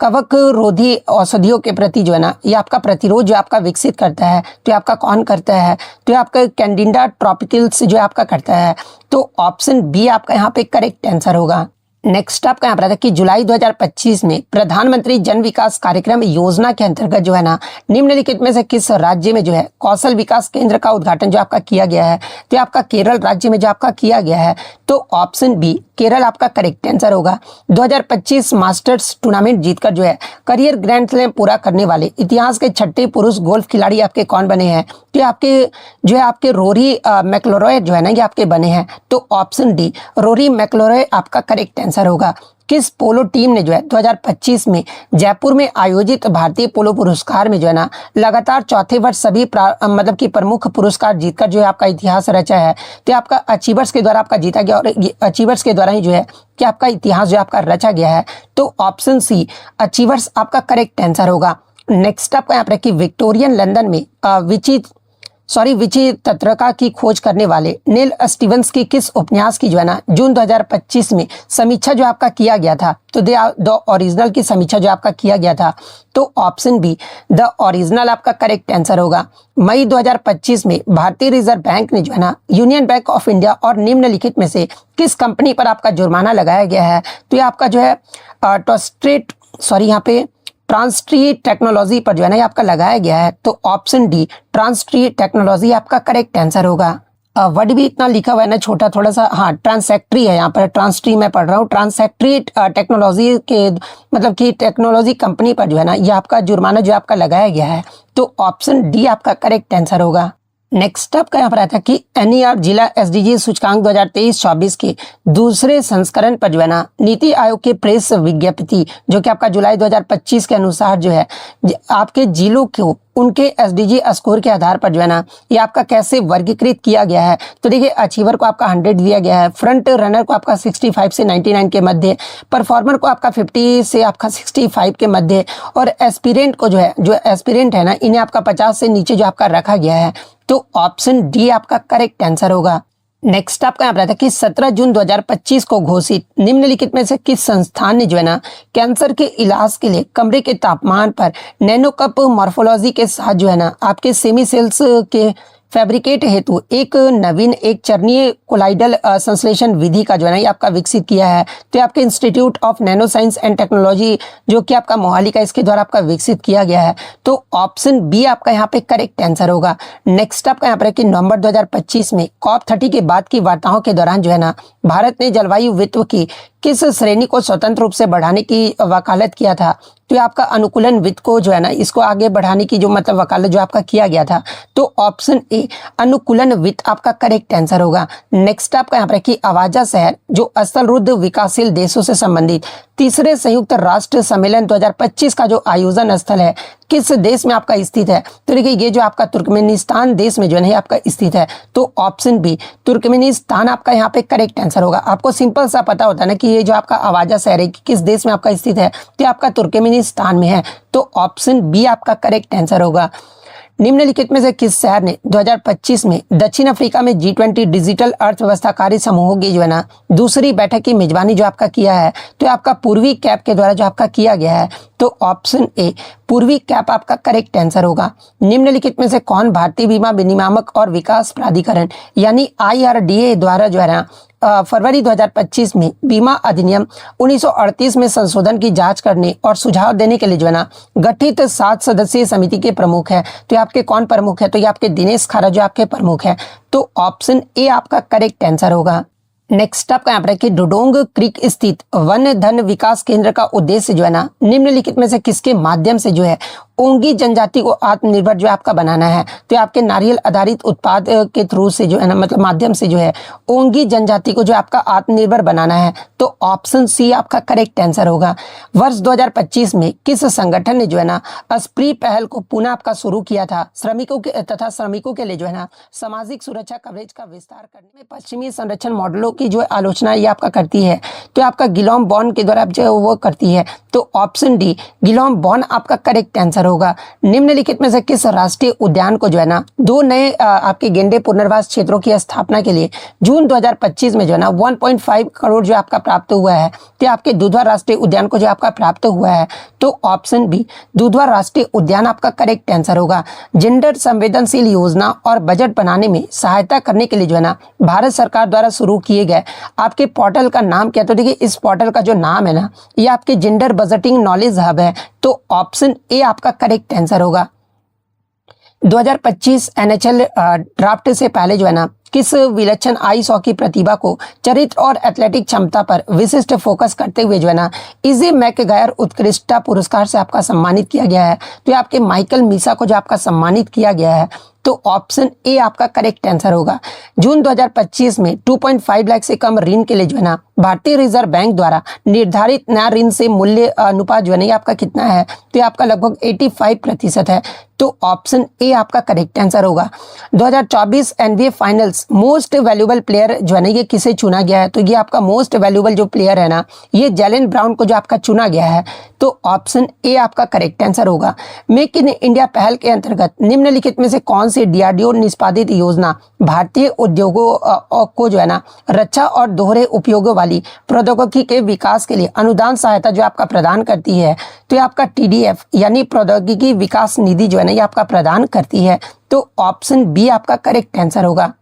Speaker 1: कवक रोधी औषधियों के प्रति जो है ना, ये आपका प्रतिरोध जो आपका विकसित करता है। तो आपका कौन करता है? तो आपका कैंडिडा ट्रॉपिकल्स जो आपका करता है। तो ऑप्शन बी आपका यहाँ पे करेक्ट आंसर होगा। नेक्स्ट आपका यहाँ पर आता है कि जुलाई 2025 में प्रधानमंत्री जन विकास कार्यक्रम योजना के अंतर्गत जो है ना, निम्नलिखित में से किस राज्य में जो है कौशल विकास केंद्र का उद्घाटन जो आपका किया गया है? तो आपका केरल राज्य में जो आपका किया गया है। तो ऑप्शन बी केरल आपका करेक्ट आंसर होगा। 2025 मास्टर्स टूर्नामेंट जीतकर जो है करियर ग्रैंड स्लैम पूरा करने वाले इतिहास के 6ठे पुरुष गोल्फ खिलाड़ी आपके कौन बने हैं? तो आपके जो है आपके रोरी मैकइलरॉय जो है ना, ये आपके बने हैं। तो ऑप्शन डी रोरी मैकइलरॉय आपका करेक्ट आंसर होगा। किस पोलो टीम ने जो है 2025 में जयपुर में आयोजित भारतीय पोलो पुरस्कार में जो है ना, लगातार चौथे वर्ष सभी मतलब कि प्रमुख पुरस्कार जीतकर जो है आपका इतिहास रचा है? तो आपका अचीवर्स के द्वारा आपका जीता गया, और अचीवर्स के द्वारा ही जो है कि आपका इतिहास जो आपका रचा गया है। तो ऑप्शन सी अचीवर्स आपका करेक्ट आंसर होगा। नेक्स्ट आपका यहाँ पर कि विक्टोरियन लंदन में विचित्रता की खोज करने वाले नील स्टीवंस की किस उपन्यास की जो है ना, जून 2025 में समीक्षा जो आपका किया गया था? तो द ओरिजिनल की समीक्षा जो आपका किया गया था। तो ऑप्शन बी द ओरिजिनल आपका करेक्ट आंसर होगा। मई 2025 में भारतीय रिजर्व बैंक ने जो है ना, यूनियन बैंक ऑफ इंडिया और निम्नलिखित में से किस कंपनी पर आपका जुर्माना लगाया गया है? तो ये आपका जो है ट्रांसट्री टेक्नोलॉजी पर जो है ना, ये आपका लगाया गया है। तो ऑप्शन डी ट्रांसट्री टेक्नोलॉजी आपका करेक्ट आंसर होगा। वर्ड भी इतना लिखा हुआ है ना छोटा थोड़ा सा, हाँ ट्रांसैक्ट्री है यहाँ पर, ट्रांसट्री मैं पढ़ रहा हूँ। ट्रांसैक्ट्री टेक्नोलॉजी के मतलब कि टेक्नोलॉजी कंपनी पर जो है ना, ये आपका जुर्माना जो आपका लगाया गया है। तो ऑप्शन डी आपका करेक्ट आंसर होगा। नेक्स्ट आपका यहाँ पर आया था कि एनईआर जिला एसडीजी सूचकांक 2023-24 के दूसरे संस्करण पर जो है ना, नीति आयोग के प्रेस विज्ञप्ति जो कि आपका जुलाई 2025 के अनुसार जो है आपके जिलों को उनके एसडीजी स्कोर के आधार पर जो है ना, ये आपका कैसे वर्गीकृत किया गया है? तो देखिए अचीवर को आपका 100 दिया गया है, फ्रंट रनर को आपका 65 से 99 के मध्य, परफॉर्मर को आपका 50 से आपका 65 के मध्य, और एस्पिरेंट को जो एस्पिरेंट है ना, इन्हें आपका 50 से नीचे जो आपका रखा गया है। तो ऑप्शन डी आपका करेक्ट आंसर होगा। नेक्स्ट आपका यहाँ पर था कि 17 जून 2025 को घोषित निम्नलिखित में से किस संस्थान ने जो है ना, कैंसर के इलाज के लिए कमरे के तापमान पर नैनोकप मॉर्फोलॉजी के साथ जो है ना, आपके सेमी सेल्स के फैब्रिकेट हेतु एक नवीन एक चरणीय कोलाइडल संश्लेषण विधि का जो है ना, ये आपका विकसित किया है? तो आपके institute of nano science and technology जो कि आपका मोहाली का, इसके द्वारा आपका विकसित किया गया है। तो ऑप्शन बी आपका यहाँ पे करेक्ट आंसर होगा। नेक्स्ट आपका यहाँ पर है कि नवंबर 2025 में COP30 के बाद की वार्ताओं के दौरान जो है ना, भारत ने जलवायु वित्त की किस श्रेणी को स्वतंत्र रूप से बढ़ाने की वकालत किया था? तो आपका अनुकूलन वित्त को जो है ना, इसको आगे बढ़ाने की जो मतलब वकालत जो आपका किया गया था। तो ऑप्शन ए अनुकूलन वित्त आपका करेक्ट आंसर होगा। नेक्स्ट आपका यहाँ पर कि अवाजा शहर जो स्थलरुद्ध विकासशील देशों से संबंधित तीसरे संयुक्त राष्ट्र सम्मेलन 2025 का जो आयोजन स्थल है, किस देश में आपका स्थित है? तो देखिए ये जो आपका तुर्कमेनिस्तान देश में जो है आपका स्थित है। तो ऑप्शन बी तुर्कमेनिस्तान आपका यहाँ पे करेक्ट आंसर होगा। आपको सिंपल सा पता होता है ना कि ये जो आपका अवाजा शहर है किस देश में आपका स्थित है, तो आपका तुर्कमेनिस्तान में है। तो ऑप्शन बी आपका करेक्ट आंसर होगा। निम्नलिखित में से किस शहर ने 2025 में दक्षिण अफ्रीका में G20 डिजिटल अर्थव्यवस्था कार्य समूहों की जो है ना दूसरी बैठक की मेजबानी जो आपका किया है, तो आपका पूर्वी कैप के द्वारा जो आपका किया गया है, तो ऑप्शन ए पूर्वी कैप आपका करेक्ट आंसर होगा। निम्नलिखित में से कौन भारतीय बीमा विनियामक और विकास प्राधिकरण यानी IRDA द्वारा जो है ना फरवरी 2025 में बीमा अधिनियम 1938 में संशोधन की जांच करने और सुझाव देने के लिए जो है ना गठित 7 सदस्यीय समिति के प्रमुख है, तो ये आपके कौन प्रमुख है, तो ये आपके दिनेश खारा जो आपके प्रमुख है, तो ऑप्शन ए आपका करेक्ट आंसर होगा। नेक्स्ट आपका यहाँ पर है कि डुडोंग क्रीक स्थित वन धन विकास केंद्र का उद्देश्य जो है ना निम्नलिखित में से किसके माध्यम से जो है ओंगी जनजाति को आत्मनिर्भर जो आपका बनाना है, तो आपके नारियल आधारित उत्पाद के थ्रू से जो है ना मतलब माध्यम से जो है ओंगी जनजाति को जो आपका आत्मनिर्भर बनाना है, तो ऑप्शन सी आपका करेक्ट आंसर होगा। वर्ष 2025 में किस संगठन ने जो है ना अस्प्री पहल को पुनः आपका शुरू किया था श्रमिकों के लिए जो है ना सामाजिक सुरक्षा कवरेज का विस्तार करने में पश्चिमी संरक्षण मॉडलों की जो आलोचना ये आपका करती है, तो आपका गिलॉम बॉन के द्वारा जो वो करती है, तो ऑप्शन डी गिलॉम बॉन आपका करेक्ट आंसर होगा। निम्नलिखित में से किस राष्ट्रीय उद्यान को जो है ना 2 नए आपके गेंडे पुनर्वास क्षेत्रों की स्थापना के लिए जून 2025 में जो है ना 1.5 करोड़ जो आपका प्राप्त हुआ है, तो आपके दुधवा राष्ट्रीय उद्यान को जो आपका प्राप्त हुआ है, तो ऑप्शन बी दुधवा राष्ट्रीय उद्यान आपका करेक्ट आंसर होगा। जेंडर संवेदनशील योजना और बजट बनाने में सहायता करने के लिए जो है ना भारत सरकार द्वारा शुरू किए गए आपके पोर्टल का नाम क्या, तो देखिए इस पोर्टल का जो नाम है ना ये आपके जेंडर बजटिंग नॉलेज हब है, तो ऑप्शन ए आपका करेक्ट आंसर होगा। 2025 NHL ड्राफ्ट से पहले जो है ना किस विलक्षण आइस हॉकी प्रतिभा को चरित्र और एथलेटिक क्षमता पर विशिष्ट फोकस करते हुए जो है ना इजी मैकगायर उत्कृष्टता पुरस्कार से आपका सम्मानित किया गया है, तो आपके माइकल मीसा को जो आपका सम्मानित किया गया है, तो ऑप्शन ए आपका करेक्ट आंसर होगा। जून 2025 में 2.5 लाख से कम ऋण के लिए जो है ना भारतीय रिजर्व बैंक द्वारा निर्धारित नया ऋण से मूल्य अनुपात जो है ना आपका कितना है, तो ये आपका लगभग 85% है, तो ऑप्शन ए आपका करेक्ट आंसर होगा। 2024 NBA finals most valuable player जो है ना ये किसे चुना गया है, तो ये आपका मोस्ट वैल्यूएबल जो प्लेयर है ना ये जैलन ब्राउन को जो आपका चुना गया है, तो ऑप्शन ए आपका करेक्ट आंसर होगा। मेक इन इंडिया पहल के अंतर्गत निम्नलिखित में से कौन सी DRDO निष्पादित योजना भारतीय उद्योगों को जो है ना रक्षा और दोहरे उपयोगों वाली प्रौद्योगिकी के विकास के लिए अनुदान सहायता जो आपका प्रदान करती है, तो ये आपका TDF यानी प्रौद्योगिकी विकास निधि जो है ना ये आपका प्रदान करती है, तो ऑप्शन बी आपका करेक्ट आंसर होगा।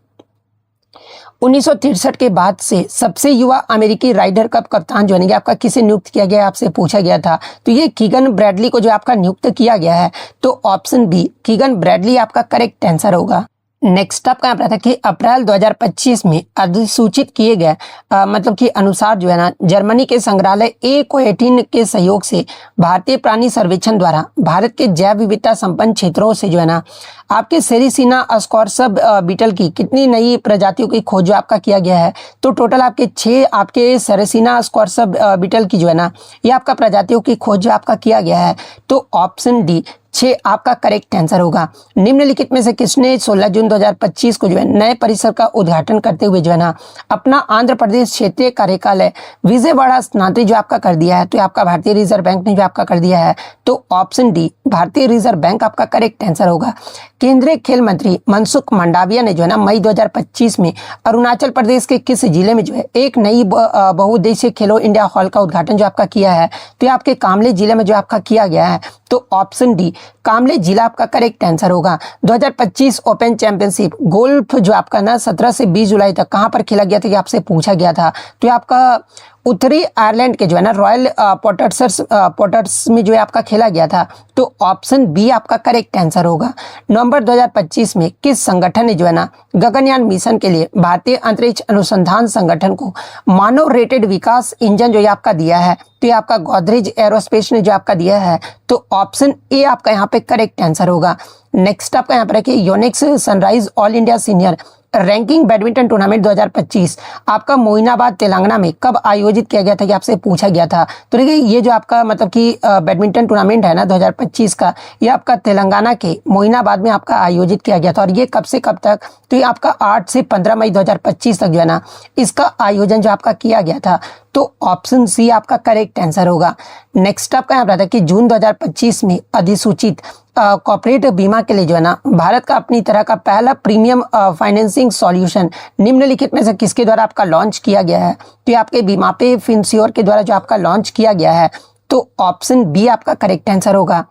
Speaker 1: 1963 के बाद से सबसे युवा अमेरिकी राइडर कप कप्तान जो है आपका किसे नियुक्त किया गया, आपसे पूछा गया था, तो ये कीगन ब्रैडली को जो आपका नियुक्त किया गया है, तो ऑप्शन बी कीगन ब्रैडली आपका करेक्ट आंसर होगा। नेक्स्ट आपका यहाँ पर था कि अप्रैल 2025 में अधिसूचित किए गए मतलब कि अनुसार जो है ना जर्मनी के संग्रहालय A18 के सहयोग से भारतीय प्राणी सर्वेक्षण द्वारा भारत के जैव विविधता संपन्न क्षेत्रों से जो है ना आपके सेरिसिना स्कॉर्सब बीटल की कितनी नई प्रजातियों की खोज जो आपका किया गया है, तो टोटल आपके 6 आपके सेरिसिना स्कॉर्सब बीटल की जो है ना ये आपका प्रजातियों की खोज जो आपका किया गया है, तो ऑप्शन डी 6 आपका करेक्ट आंसर होगा। निम्नलिखित में से किसने 16 जून 2025 को जो है नए परिसर का उद्घाटन करते हुए जो है ना अपना आंध्र प्रदेश क्षेत्रीय कार्यालय विजयवाड़ा स्थानांतरित जो आपका कर दिया है, तो आपका भारतीय रिजर्व बैंक ने जो आपका कर दिया है, तो ऑप्शन डी भारतीय रिजर्व बैंक आपका करेक्ट आंसर होगा। केंद्रीय खेल मंत्री मनसुख मंडाविया ने जो है ना मई 2025 में अरुणाचल प्रदेश के किस जिले में जो है एक नई बहुउद्देशीय खेलो इंडिया हॉल का उद्घाटन जो आपका किया है, तो ये आपके कामले जिले में जो आपका किया गया है, तो ऑप्शन डी कामले जिला आपका करेक्ट आंसर होगा। 2025 ओपन चैंपियनशिप गोल्फ जो आपका ना 17 से 20 जुलाई तक कहां पर खेला गया था, कि आपसे पूछा गया था, तो आपका उत्तरी आयरलैंड के जो है ना रॉयल पोर्ट्स में जो है आपका खेला गया था, तो ऑप्शन बी आपका करेक्ट आंसर होगा। नवंबर 2025 में किस संगठन ने जो है ना गगनयान मिशन के लिए भारतीय अंतरिक्ष अनुसंधान संगठन को मानव रेटेड विकास इंजन जो है आपका दिया है, तो ये आपका गोदरेज एरोस्पेस ने जो आपका दिया है, तो ऑप्शन ए आपका यहाँ पे करेक्ट आंसर होगा। नेक्स्ट आपका यहाँ पर है कि Yonex sunrise all India senior ranking badminton tournament 2025 आपका मोइनाबाद तेलंगाना में कब आयोजित किया गया था, कि आपसे पूछा गया था, तो देखिए ये जो आपका मतलब कि बैडमिंटन टूर्नामेंट है ना 2025 का, ये आपका तेलंगाना के मोइनाबाद में आपका आयोजित किया गया था, और ये कब से कब तक, तो ये आपका 8 से 15 मई 2025 तक जो है ना इसका आयोजन जो आपका किया गया था, तो ऑप्शन सी आपका करेक्ट आंसर होगा। नेक्स्ट आपका यहाँ पर आता है कि जून 2025 में अधिसूचित कॉर्पोरेट बीमा के लिए जो है ना भारत का अपनी तरह का पहला प्रीमियम फाइनेंसिंग सॉल्यूशन निम्नलिखित में से किसके द्वारा आपका लॉन्च किया गया है? तो ये आपके बीमा पे फिनश्योर के द्वारा जो आपका लॉन्च किया गया है। तो ऑप्शन बी आपका करेक्ट आंसर होगा।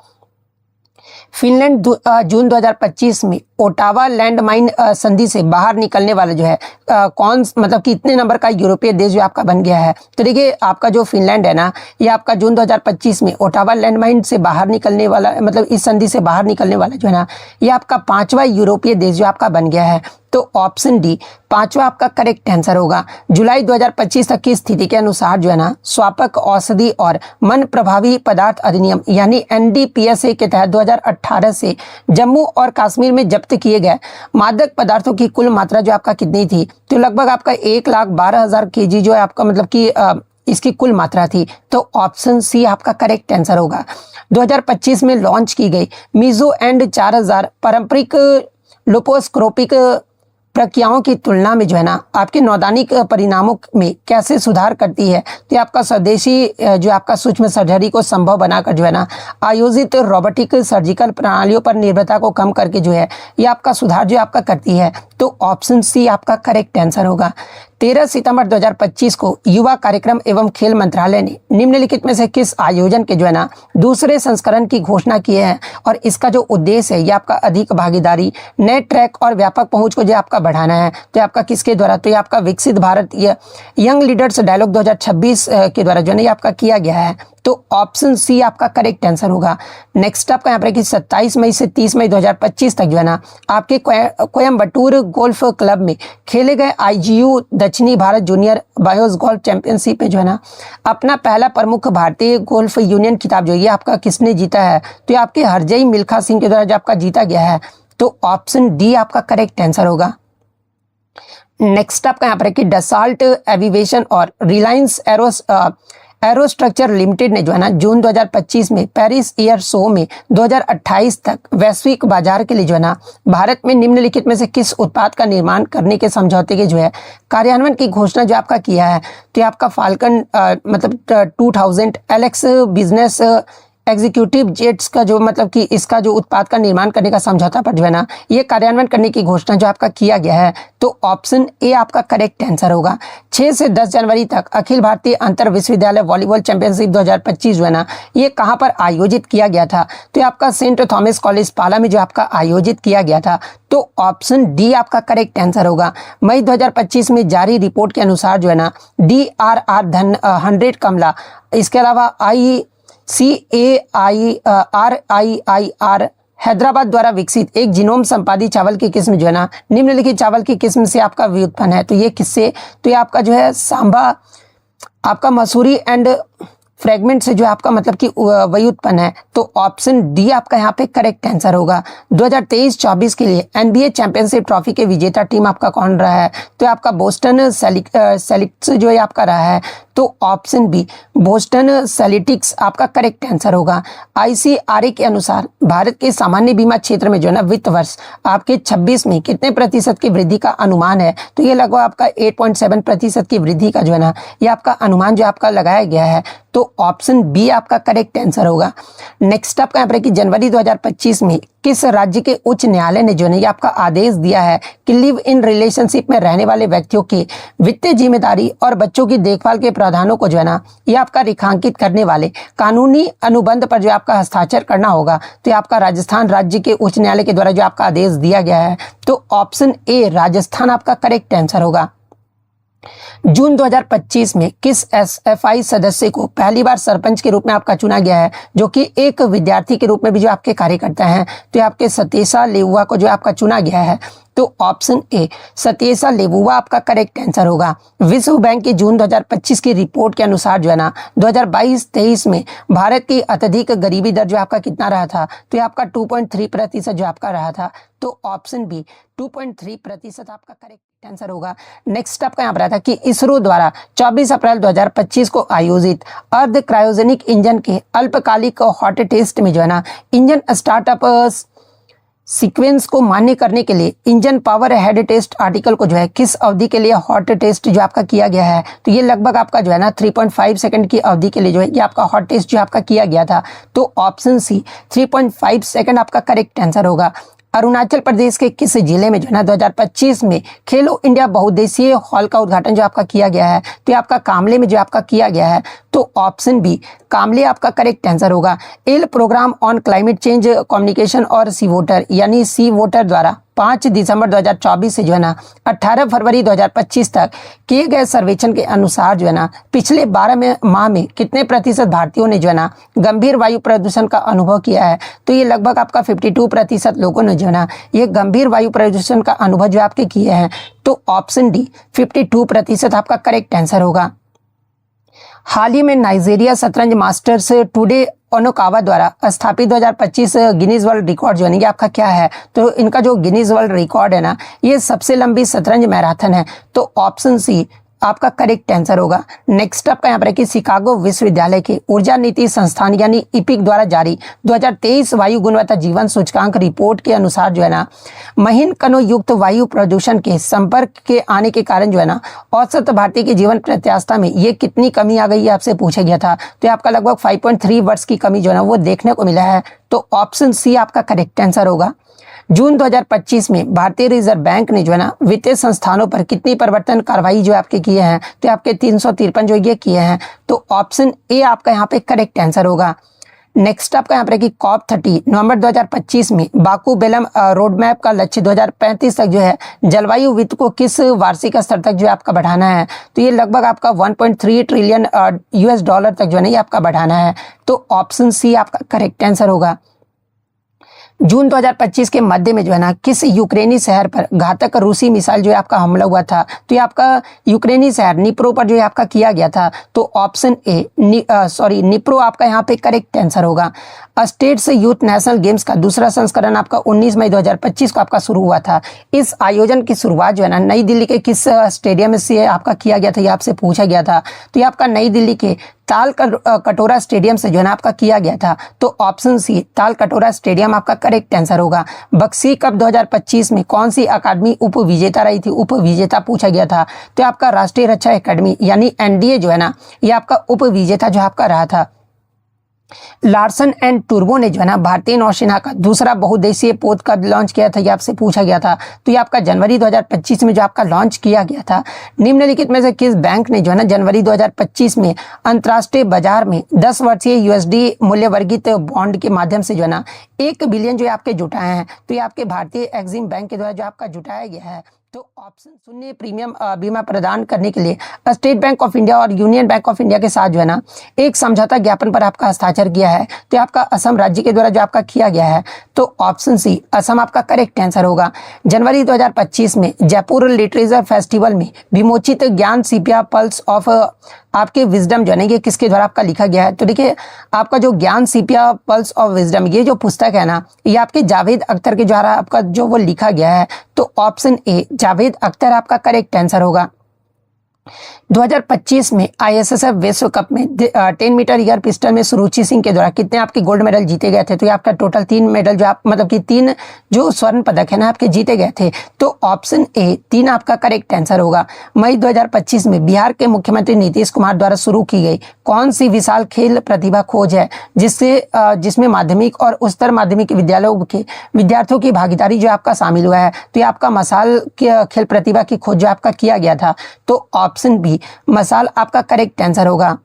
Speaker 1: फिनलैंड जून 2025 में ओटावा लैंडमाइन संधि से बाहर निकलने वाला जो है कौन मतलब कितने नंबर का यूरोपीय देश जो आपका बन गया है? तो देखिए आपका जो फिनलैंड है ना, ये आपका जून 2025 में ओटावा लैंडमाइन से बाहर निकलने वाला मतलब इस संधि से बाहर निकलने वाला जो है ना, ये आपका 5वां यूरोपीय देश जो आपका बन गया है। तो ऑप्शन डी 5वां आपका करेक्ट आंसर होगा। जुलाई 2025 तक की स्थिति के अनुसार जो है ना स्वापक औषधि और मन प्रभावी पदार्थ अधिनियम यानी NDPSA के तहत 2018 से जम्मू और कश्मीर में जब्त किए गए मादक पदार्थों की कुल मात्रा जो आपका कितनी थी? तो लगभग आपका 1,12,000 kg जो है आपका मतलब कि इसकी कुल मात्रा थी। तो ऑप्शन सी आपका करेक्ट आंसर होगा। 2025 में लॉन्च की गई मीजो एंड 4000 पारंपरिक लोपोस्कोपिक प्रक्रियाओं की तुलना में जो है ना आपके नौदानिक परिणामों में कैसे सुधार करती है? तो आपका स्वदेशी जो आपका सूक्ष्म सर्जरी को संभव बनाकर जो है ना आयोजित रोबोटिक सर्जिकल प्रणालियों पर निर्भरता को कम करके जो है ये आपका सुधार जो आपका करती है। तो ऑप्शन सी आपका करेक्ट आंसर होगा। 13 सितंबर 2025 को युवा कार्यक्रम एवं खेल मंत्रालय ने निम्नलिखित में से किस आयोजन के जो है ना दूसरे संस्करण की घोषणा की है? और इसका जो उद्देश्य है ये आपका अधिक भागीदारी, नए ट्रैक और व्यापक पहुंच को जो आपका बढ़ाना है। तो आपका किसके द्वारा? तो ये आपका विकसित भारत यंग लीडर्स डायलॉग 2026 के द्वारा जो है ये आपका किया गया है। तो ऑप्शन सी आपका करेक्ट आंसर होगा। नेक्स्ट आपका यहाँ पर कि 27 मई से 30 मई 2025 तक जो है ना आपके कोयम्बटूर गोल्फ क्लब में खेले गए IGU दक्षिणी Bharat junior boys golf championship में जो है ना अपना पहला प्रमुख भारतीय गोल्फ यूनियन खिताब जो ये आपका किसने जीता है? तो ये आपके हरजई मिल्खा सिंह के द्वारा जो आपका जीता गया है। तो ऑप्शन डी आपका करेक्ट आंसर होगा। नेक्स्ट आपका यहाँ पर कि डसाल्ट एविएशन और रिलायंस एरोस्ट्रक्चर लिमिटेड ने जो है ना जून 2025 में पेरिस एयर शो में 2028 तक वैश्विक बाजार के लिए जो है ना भारत में निम्नलिखित में से किस उत्पाद का निर्माण करने के समझौते के जो है कार्यान्वयन की घोषणा जो आपका किया है? तो आपका फाल्कन मतलब 2000 LX बिजनेस एग्जीक्यूटिव जेट्स का जो मतलब कि इसका जो उत्पाद का निर्माण करने का समझौता पर जो है ना ये कार्यान्वयन करने की घोषणा जो आपका किया गया है। तो ऑप्शन ए आपका करेक्ट आंसर होगा। 6 से 10 जनवरी तक अखिल भारतीय अंतर विश्वविद्यालय वॉलीबॉल चैंपियनशिप 2025 जो है ना ये कहाँ पर आयोजित किया गया था? तो ये आपका सेंट थॉमस कॉलेज पाला में जो आपका आयोजित किया गया था। तो ऑप्शन डी आपका करेक्ट आंसर होगा। मई 2025 में जारी रिपोर्ट के अनुसार जो है ना DRR 100 कमला, इसके अलावा CAIRIIR हैदराबाद द्वारा विकसित एक जीनोम संपादी चावल की किस्म जो है ना निम्नलिखित चावल की किस्म से आपका व्युत्पन्न है। तो ये किससे? तो ये आपका जो है सांबा आपका मसूरी एंड फ्रेगमेंट से जो आपका मतलब कि व्युत्पन्न है। तो ऑप्शन डी आपका यहाँ पे करेक्ट आंसर होगा। 2023-24 के लिए NBA चैंपियनशिप ट्रॉफी के विजेता टीम आपका कौन रहा है? तो आपका बोस्टन सेलेटिक्स जो है आपका रहा है। तो ऑप्शन बी बोस्टन सेलेटिक्स आपका करेक्ट आंसर होगा। ICRA के अनुसार भारत के सामान्य बीमा क्षेत्र में जो है ना वित्त वर्ष आपके 26 में कितने प्रतिशत की वृद्धि का अनुमान है? तो ये लगभग आपका 8.7% की वृद्धि का जो है ना ये आपका अनुमान जो आपका लगाया गया है। तो ऑप्शन बी आपका करेक्ट आंसर होगा। नेक्स्ट आपका यहाँ पर कि जनवरी 2025 में किस राज्य के उच्च न्यायालय ने जो है ये आपका आदेश दिया है कि लिव इन रिलेशनशिप में रहने वाले व्यक्तियों की वित्तीय जिम्मेदारी और बच्चों की देखभाल के प्रावधानों को जो है ना ये आपका रेखांकित करने वाले कानूनी अनुबंध पर जो आपका हस्ताक्षर करना होगा? तो ये आपका राजस्थान राज्य के उच्च न्यायालय के द्वारा जो आपका आदेश दिया गया है। तो ऑप्शन ए राजस्थान आपका करेक्ट आंसर होगा। जून 2025 में किस SFI सदस्य को पहली बार सरपंच के रूप में आपका चुना गया है, जो कि एक विद्यार्थी के रूप में भी जो आपके कार्य करता है? तो आपके सतीशा लेवुआ को जो आपका चुना गया है। तो ऑप्शन ए सतीशा लेवुआ आपका करेक्ट आंसर होगा। विश्व बैंक की जून 2025 की रिपोर्ट के अनुसार जो है ना 2022-23 में भारत की अत्यधिक गरीबी दर जो आपका कितना रहा था? तो ये आपका 2.3% जो आपका रहा था। तो ऑप्शन बी 2.3% आपका करेक्ट आंसर होगा। नेक्स्ट आपका यहाँ पर आता है कि इसरो द्वारा 24 अप्रैल 2025 को आयोजित अर्ध क्रायोजेनिक इंजन के अल्पकालिक हॉट टेस्ट में जो है ना इंजन स्टार्टअप सीक्वेंस को मान्य करने के लिए engine power head test article को जो है किस अवधि के लिए हॉट टेस्ट जो आपका किया गया है, तो ये लगभग आपका जो है ना 3.5 सेकंड की अवधि के लिए जो है ये आपका हॉट टेस्ट जो आपका किया गया था। तो ऑप्शन सी 3.5 सेकंड आपका करेक्ट आंसर होगा। अरुणाचल प्रदेश के किस जिले में जो है ना 2025 में खेलो इंडिया बहुउद्देशीय हॉल का उद्घाटन जो आपका किया गया है, तो ये आपका कामले में जो आपका किया गया है। तो ऑप्शन बी कामले आपका करेक्ट आंसर होगा। एल program on climate change communication और सी वोटर यानी सी वोटर द्वारा 5 दिसंबर 2024 से जो है ना 18 फरवरी 2025 तक किए गए सर्वेक्षण के अनुसार जो है ना पिछले 12 माह में कितने प्रतिशत भारतीयों ने जो है ना गंभीर वायु प्रदूषण का अनुभव किया है, तो ये लगभग आपका 52% लोगों ने जो है ना ये गंभीर वायु प्रदूषण का अनुभव जो आपके किए हैं। तो ऑप्शन डी 52% आपका करेक्ट आंसर होगा। हाल ही में नाइजीरिया शतरंज मास्टर्स टुडे ओनोकावा द्वारा स्थापित 2025 गिनीज वर्ल्ड रिकॉर्ड जो है आपका क्या है, तो इनका जो गिनीज वर्ल्ड रिकॉर्ड है ना ये सबसे लंबी शतरंज मैराथन है। तो ऑप्शन सी आपका करेक्ट आंसर होगा। नेक्स्ट आपका यहाँ पर है कि शिकागो विश्वविद्यालय के ऊर्जा नीति संस्थान यानी इपिक द्वारा जारी 2023 वायु गुणवत्ता जीवन सूचकांक रिपोर्ट के अनुसार जो है ना महीन कणों युक्त वायु प्रदूषण के संपर्क के आने के कारण जो है ना औसत भारतीय की जीवन प्रत्याशा में ये कितनी कमी आ गई है आपसे पूछा गया था। तो ये आपका लगभग 5.3 वर्ष की कमी जो है ना वो देखने को मिला है। तो ऑप्शन सी आपका करेक्ट आंसर होगा। जून 2025 में भारतीय रिजर्व बैंक ने जो है ना वित्तीय संस्थानों पर कितनी परिवर्तन कार्रवाई जो आपके किए हैं, तो आपके 353 जो ये किए हैं। तो ऑप्शन ए आपका यहाँ पे करेक्ट आंसर होगा। नेक्स्ट आपका यहाँ पर कि कॉप 30 नवंबर 2025 में बाकू बेलम रोड मैप का लक्ष्य 2035 तक जो है जलवायु वित्त को किस वार्षिक स्तर तक जो है आपका बढ़ाना है, तो ये लगभग आपका 1.3 ट्रिलियन US डॉलर तक जो है ना ये आपका बढ़ाना है। तो ऑप्शन सी आपका करेक्ट आंसर होगा। जून 2025 के मध्य में जो है ना किस यूक्रेनी शहर पर घातक रूसी मिसाइल जो है आपका हमला हुआ था, तो ये आपका यूक्रेनी शहर निप्रो पर जो है आपका किया गया था। तो ऑप्शन ए निप्रो आपका यहाँ पे करेक्ट आंसर होगा। स्टेट्स यूथ नेशनल गेम्स का दूसरा संस्करण आपका 19 मई 2025 को आपका शुरू हुआ था। इस आयोजन की शुरुआत जो है ना नई दिल्ली के किस स्टेडियम से आपका किया गया था, ये आपसे पूछा गया था। तो ये आपका नई दिल्ली के ताल कटोरा स्टेडियम से जो है ना आपका किया गया था। तो ऑप्शन सी ताल कटोरा स्टेडियम आपका करेक्ट आंसर होगा। बक्सी कप 2025 में कौन सी अकादमी उप विजेता रही थी, उप विजेता पूछा गया था। तो आपका राष्ट्रीय रक्षा अकादमी यानी NDA जो है ना ये आपका उप विजेता जो आपका रहा था। लार्सन एंड टूर्बो ने जो है ना भारतीय नौसेना का दूसरा बहुउद्देशीय पोत कब लॉन्च किया था, ये आपसे पूछा गया था। तो ये आपका जनवरी 2025 में जो आपका लॉन्च किया गया था। निम्नलिखित में से किस बैंक ने जो है ना जनवरी 2025 में अंतर्राष्ट्रीय बाजार में 10 वर्षीय USD मूल्य वर्गित बॉन्ड के माध्यम से जो है ना 1 बिलियन जो आपके जुटाए हैं, तो ये आपके भारतीय एक्सिम बैंक के द्वारा जो आपका जुटाया गया है। तो ऑप्शन शून्य प्रीमियम बीमा प्रदान करने के लिए स्टेट बैंक ऑफ इंडिया और यूनियन बैंक ऑफ इंडिया के साथ जो है ना एक समझौता ज्ञापन पर आपका हस्ताक्षर किया है। तो आपका असम राज्य के द्वारा जो आपका किया गया है। तो ऑप्शन सी असम आपका करेक्ट आंसर होगा। जनवरी 2025 में जयपुर लिटरेचर फेस्टिवल में विमोचित ज्ञान सीपिया पल्स ऑफ आपके विजडम जो है ना ये किसके द्वारा आपका लिखा गया है। तो देखिए आपका जो ज्ञान सीपिया पल्स ऑफ विजडम ये जो पुस्तक है ना ये आपके जावेद अख्तर के द्वारा आपका जो वो लिखा गया है। तो ऑप्शन ए जावेद अख्तर आपका करेक्ट आंसर होगा। 2025 में ISSF विश्व कप में 10 मीटर एयर पिस्टल में सुरुचि सिंह के द्वारा कितने आपके गोल्ड मेडल जीते गए थे, तो ये आपका टोटल 3 मेडल जो आप मतलब कि 3 जो स्वर्ण पदक है ना आपके जीते गए थे। तो ऑप्शन ए 3 आपका करेक्ट आंसर होगा। मई 2025 में बिहार के मुख्यमंत्री नीतीश कुमार द्वारा शुरू की गई कौन सी विशाल खेल प्रतिभा खोज है जिसमें माध्यमिक और उच्चतर माध्यमिक विद्यालयों के विद्यार्थियों की भागीदारी जो आपका शामिल हुआ है। तो ये आपका मसाल खेल प्रतिभा की खोज जो आपका किया गया था। तो ऑप्शन बी मसाल आपका करेक्ट आंसर होगा।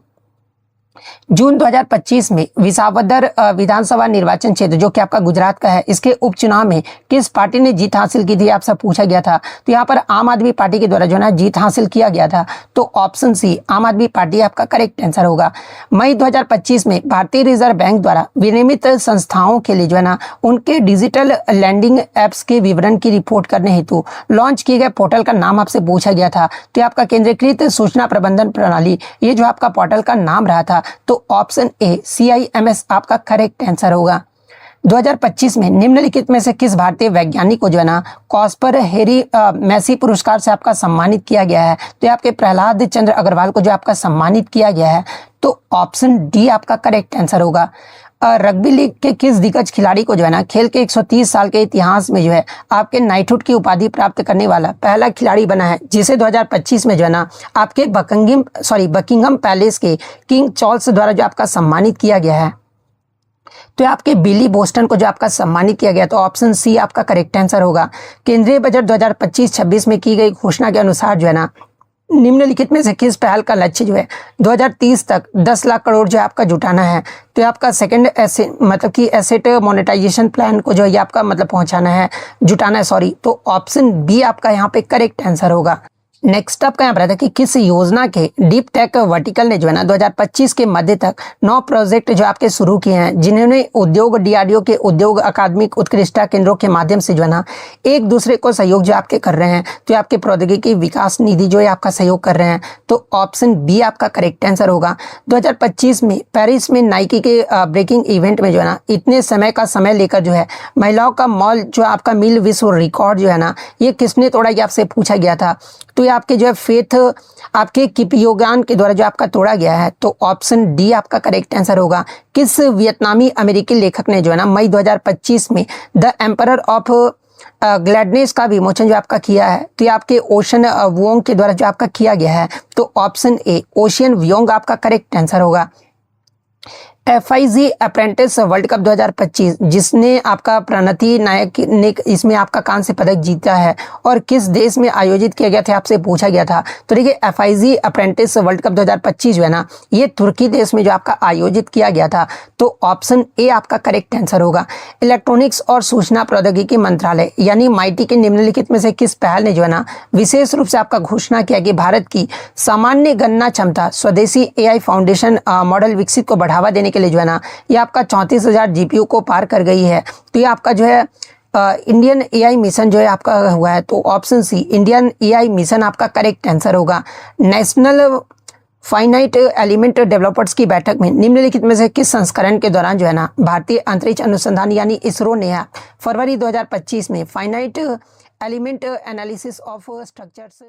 Speaker 1: जून 2025 में विसावदर विधानसभा निर्वाचन क्षेत्र जो कि आपका गुजरात का है, इसके उपचुनाव में किस पार्टी ने जीत हासिल की थी आपसे पूछा गया था। तो यहाँ पर आम आदमी पार्टी के द्वारा जो है ना जीत हासिल किया गया था। तो ऑप्शन सी आम आदमी पार्टी आपका करेक्ट आंसर होगा। मई 2025 में भारतीय रिजर्व बैंक द्वारा विनियमित संस्थाओं के लिए जो है ना उनके डिजिटल लैंडिंग एप्स के विवरण की रिपोर्ट करने हेतु लॉन्च किए गए पोर्टल का नाम आपसे पूछा गया था। तो आपका केंद्रीकृत सूचना प्रबंधन प्रणाली ये जो आपका पोर्टल का नाम रहा था। तो ऑप्शन ए CIMS आपका करेक्ट आंसर होगा। 2025 में निम्नलिखित में से किस भारतीय वैज्ञानिक को जो है ना कॉस्पर हेरी मैसी पुरस्कार से आपका सम्मानित किया गया है। तो आपके प्रहलाद चंद्र अग्रवाल को जो आपका सम्मानित किया गया है। तो ऑप्शन डी आपका करेक्ट आंसर होगा। रग्बी लीग के किस दिग्गज खिलाड़ी को जो है ना खेल के 130 साल के इतिहास में जो है आपके नाइटहुड की उपाधि प्राप्त करने वाला पहला खिलाड़ी बना है, जिसे 2025 में जो है ना आपके बकिंगम पैलेस के किंग चार्ल्स द्वारा जो आपका सम्मानित किया गया है। तो आपके बिली बोस्टन को जो आपका सम्मानित किया गया, तो ऑप्शन सी आपका करेक्ट आंसर होगा। केंद्रीय बजट 2025-26 में की गई घोषणा के अनुसार जो है ना निम्नलिखित में से किस पहल का लक्ष्य जो है 2030 तक 10 लाख करोड़ जो है आपका जुटाना है। तो ये आपका सेकंड एसेट मोनेटाइजेशन प्लान को जो है आपका पहुंचाना है, जुटाना है, तो ऑप्शन बी आपका यहाँ पे करेक्ट आंसर होगा। नेक्स्ट आपका यहाँ पर था कि किस योजना के डीप टेक वर्टिकल ने जो है ना 2025 के मध्य तक 9 प्रोजेक्ट जो आपके शुरू किए हैं, जिन्होंने उद्योग डीआरडीओ के उद्योग अकादमिक उत्कृष्टता केंद्रों के माध्यम से जो है ना एक दूसरे को सहयोग जो आपके कर रहे हैं। तो आपके प्रौद्योगिकी विकास निधि जो है आपका सहयोग कर रहे हैं, तो ऑप्शन बी आपका करेक्ट आंसर होगा। 2025 में पेरिस में नाइकी के ब्रेकिंग इवेंट में जो है ना इतने समय का समय लेकर जो है महिलाओं का मॉल जो आपका मिल विश्व रिकॉर्ड जो है ना ये किसने तोड़ा, ये आपसे पूछा गया था। तो ये आपके जो है फेथ आपके किपयोगान के द्वारा जो आपका तोड़ा गया है, तो ऑप्शन डी आपका करेक्ट आंसर होगा। किस वियतनामी अमेरिकी लेखक ने जो है ना मई 2025 में द एम्परर ऑफ ग्लैडनेस का विमोचन जो आपका किया है, तो ये आपके ओशन वोंग के द्वारा जो आपका किया गया है, तो ऑप्शन ए ओशियन व्योंग आपका करेक्ट आंसर होगा। FIG अप्रेंटिस वर्ल्ड कप 2025 जिसने आपका प्रणति नायक ने इसमें आपका कांस्य पदक जीता है और किस देश में आयोजित किया गया था, आपसे पूछा गया था। तो देखिए FIG अप्रेंटिस वर्ल्ड कप 2025 जो है ना ये तुर्की देश में जो आपका आयोजित किया गया था, तो ऑप्शन ए आपका करेक्ट आंसर होगा। इलेक्ट्रॉनिक्स और सूचना प्रौद्योगिकी मंत्रालय यानी MeitY के निम्नलिखित में से किस पहल ने जो है ना विशेष रूप से आपका घोषणा किया कि भारत की सामान्य गणना क्षमता स्वदेशी AI फाउंडेशन मॉडल विकसित को बढ़ावा देने के लिए जो है ना ये आपका 34,000 GPU को पार कर गई है। तो ये आपका जो है इंडियन AI मिशन जो है आपका हुआ है, तो option C Indian AI mission आपका करेक्ट आंसर होगा। नेशनल फाइनाइट एलिमेंट डेवलपर्स की बैठक में निम्नलिखित में से किस संस्करण के दौरान जो है ना भारतीय अंतरिक्ष अनुसंधान यानी इसरो ने फरवरी 2025 में finite element analysis of structures